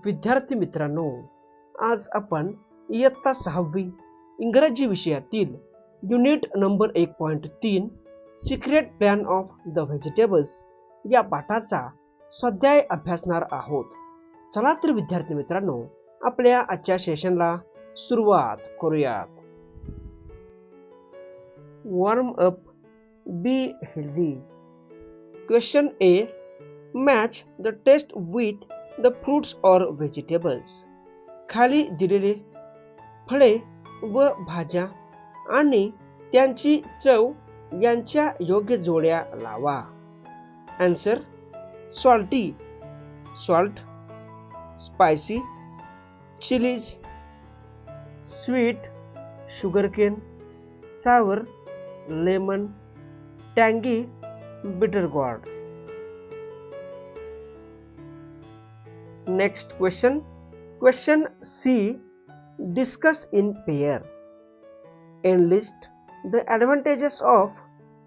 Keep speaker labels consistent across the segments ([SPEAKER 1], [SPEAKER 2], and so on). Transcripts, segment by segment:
[SPEAKER 1] विद्यार्थी मित्रांनो, आज आपण इयत्ता 6वी इंग्रजी विषयातील unit number 1.3 secret plan of the vegetables या पाठाचा स्वाध्याय अभ्यासणार आहोत. चला तर विद्यार्थी मित्रांनो, आपल्या आजच्या सेशनला सुरुवात करूयात. Warm up, be healthy. Question A. Match the taste with the fruits और व्हेजिटेबल्स. खाली दिलेले फळे व भाज्या आणि त्यांची चव यांच्या योग्य जोड्या लावा. Answer: salty, salt, spicy, chillies, sweet, sugarcane, sour, lemon, टँगी, bitter gourd. Next question. Question C. Discuss in pair. Enlist the advantages of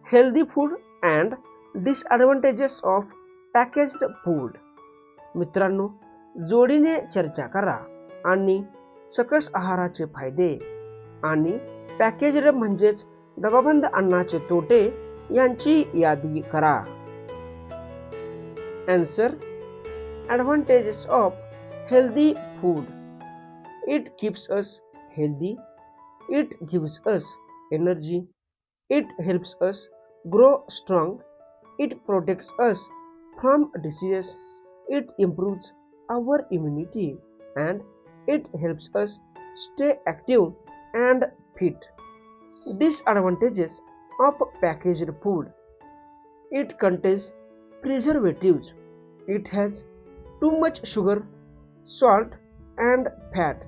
[SPEAKER 1] healthy food and disadvantages of packaged food. मित्रांनो, जोडीने चर्चा करा आणि सकस आहाराचे फायदे आणि पॅकेज्ड म्हणजेच डबाबंद अन्नाचे तोटे यांची यादी करा. Answer: Advantages of healthy food. It keeps us healthy. It gives us energy. It helps us grow strong. It protects us from diseases. It improves our immunity and it helps us stay active and fit. Disadvantages of packaged food. It contains preservatives. It has too much sugar, salt and fat.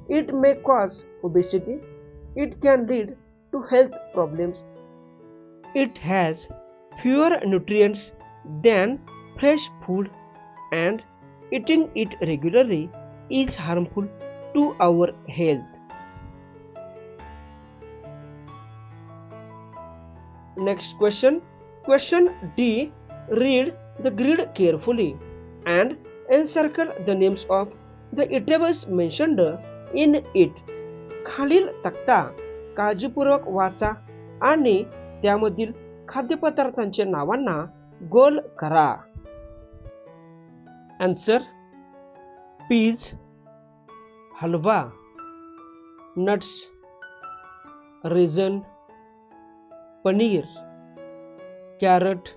[SPEAKER 1] It may cause obesity. It can lead to health problems. It has fewer nutrients than fresh food and eating it regularly is harmful to our health. Next question. Question D. Read the grid carefully and encircle the names of the eatables mentioned in it. खालील तक्ता काळजीपूर्वक वाचा आणि त्यामधील खाद्यपदार्थांच्या नावांना गोल करा. Answer: peas, halwa, nuts, raisin, paneer, carrot,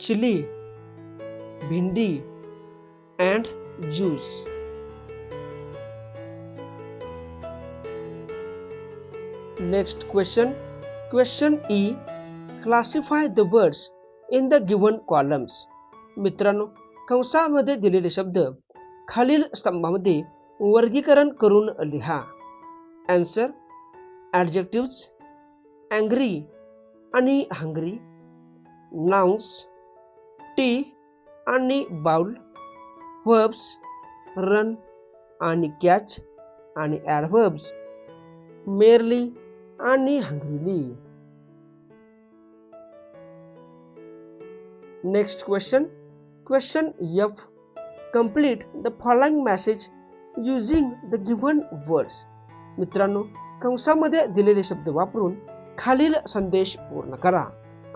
[SPEAKER 1] chilli, bhindi and juice. Next question. Question E. Classify the words in the given columns. मित्रांनो, कंसामध्ये दिलेले शब्द खालील स्तंभामध्ये वर्गीकरण करून लिहा. Answer: Adjectives, angry आणि hungry, nouns, tea आणि बाउल, verbs, run आणि catch आणि adverbs, merely आणि hungrily. Next question. Question F. Complete the following message using the given words. मित्रांनो, कंसामध्ये दिलेले शब्द वापरून खालील संदेश पूर्ण करा.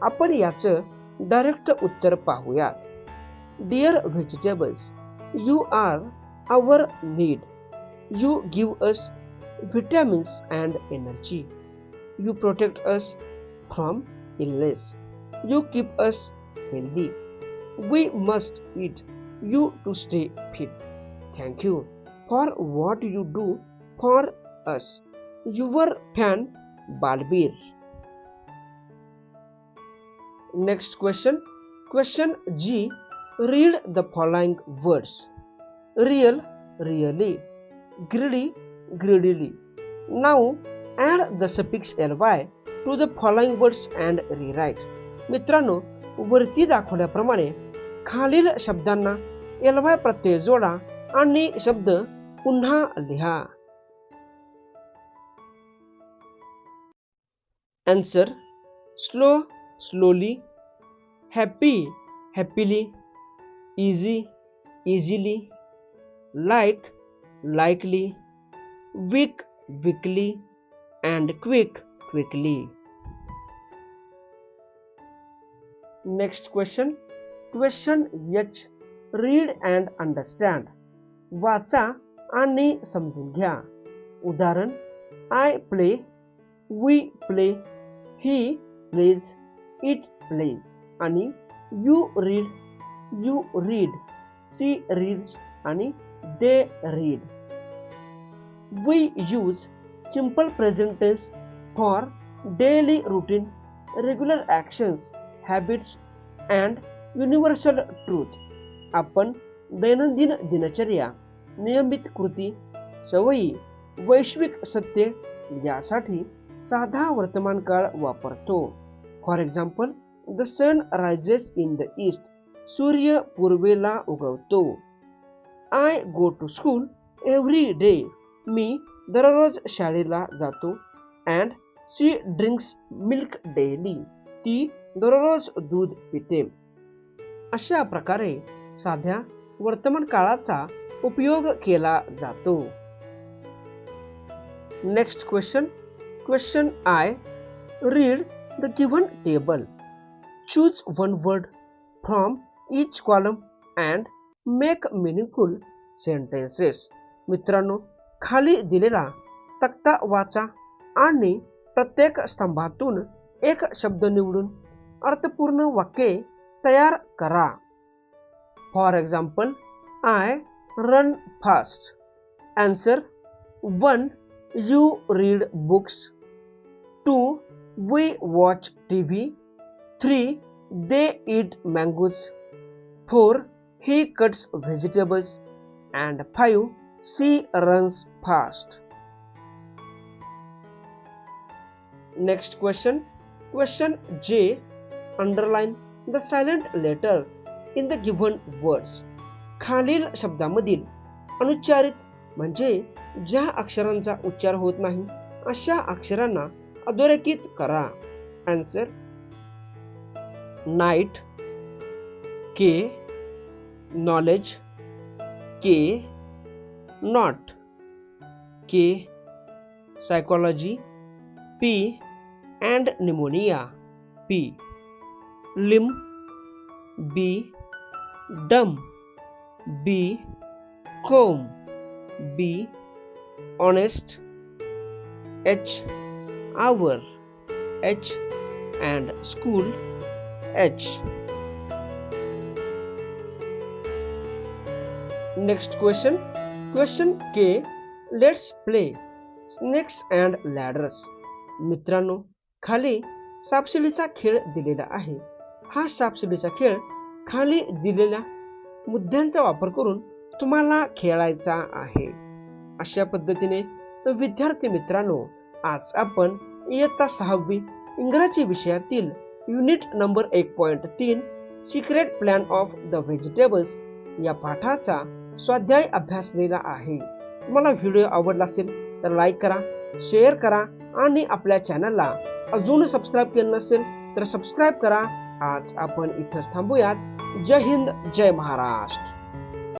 [SPEAKER 1] आपण याचं डायरेक्ट उत्तर पाहूया. Dear vegetables, you are our need. You give us vitamins and energy. You protect us from illness. You keep us healthy. We must eat you to stay fit. Thank you for what you do for us. Your fan Balbir. Next question. Question G. Read the following words. Real, really. Greedy, greedily. Now add the suffix ly to the following words and rewrite. मित्रांनो, वरती दाखवल्याप्रमाणे खालील शब्दांना ly प्रत्यय जोडा आणि शब्द पुन्हा लिहा. Answer: slow, slowly, happy, happily, easy, easily, like, likely, weak, weakly, and quick, quickly. Next question. Question H. Read and understand. वाचा आणि समजून घ्या. उदाहरण I play, we play, he plays, it plays आणि you read, you read, she reads आणि they read. We use simple present tense for daily routine, regular actions, habits and universal truth. आपण दैनंदिन दिनचर्या, नियमित कृती, सवयी, वैश्विक सत्य यासाठी साधा वर्तमान काळ वापरतो. For example, the sun rises in the east. सूर्य पूर्वेला उगवतो. I go to school every day. मी दररोज शाळेला जातो. And she drinks milk daily. ती दररोज दूध पिते. अशा प्रकारे साध्या वर्तमान काळाचा उपयोग केला जातो. Next question. Question I. Read the given table. Choose one word from each column and make meaningful sentences. मित्रांनो, खाली दिलेला तक्ता वाचा आणि प्रत्येक स्तंभातून एक शब्द निवडून अर्थपूर्ण वाक्ये तयार करा. For example, I run fast. Answer 1. You read books. 2. We watch TV. 3. They eat mangoes. 4. He cuts vegetables. And 5. She runs fast. Next question. Question J. Underline the silent letters in the given words. खालील शब्दामधील अनुच्चारित म्हणजे ज्या अक्षरांचा उच्चार होत नाही अशा अक्षरांना अधोरेखित करा. Answer night, K, knowledge, K, not, K, psychology, P, and pneumonia, P, लिम, बी, डम, बी, comb, B, honest, H, hour, H, and school, H. Next question. Question K. Let's play snakes and ladders. मित्रांनो, खाली सापशिडीचा खेळ दिलेला आहे. हा सापशिडीचा खेळ खाली दिलेल्या मुद्द्यांचा वापर करून तुम्हाला खेळायचा आहे. अशा पद्धतीने विद्यार्थी मित्रांनो, आज आपण इयत्ता 6वी इंग्रजी विषयातील unit number 1.3 secret plan of the vegetables या पाठाचा स्वाध्याय अभ्यासलेला आहे. तुम्हाला व्हिडिओ आवडला असेल तर लाईक करा, शेअर करा आणि आपल्या चॅनलला अजून सबस्क्राईब केलं नसेल तर सबस्क्राईब करा. आज आपण इथंच थांबूयात. जय हिंद, जय महाराष्ट्र.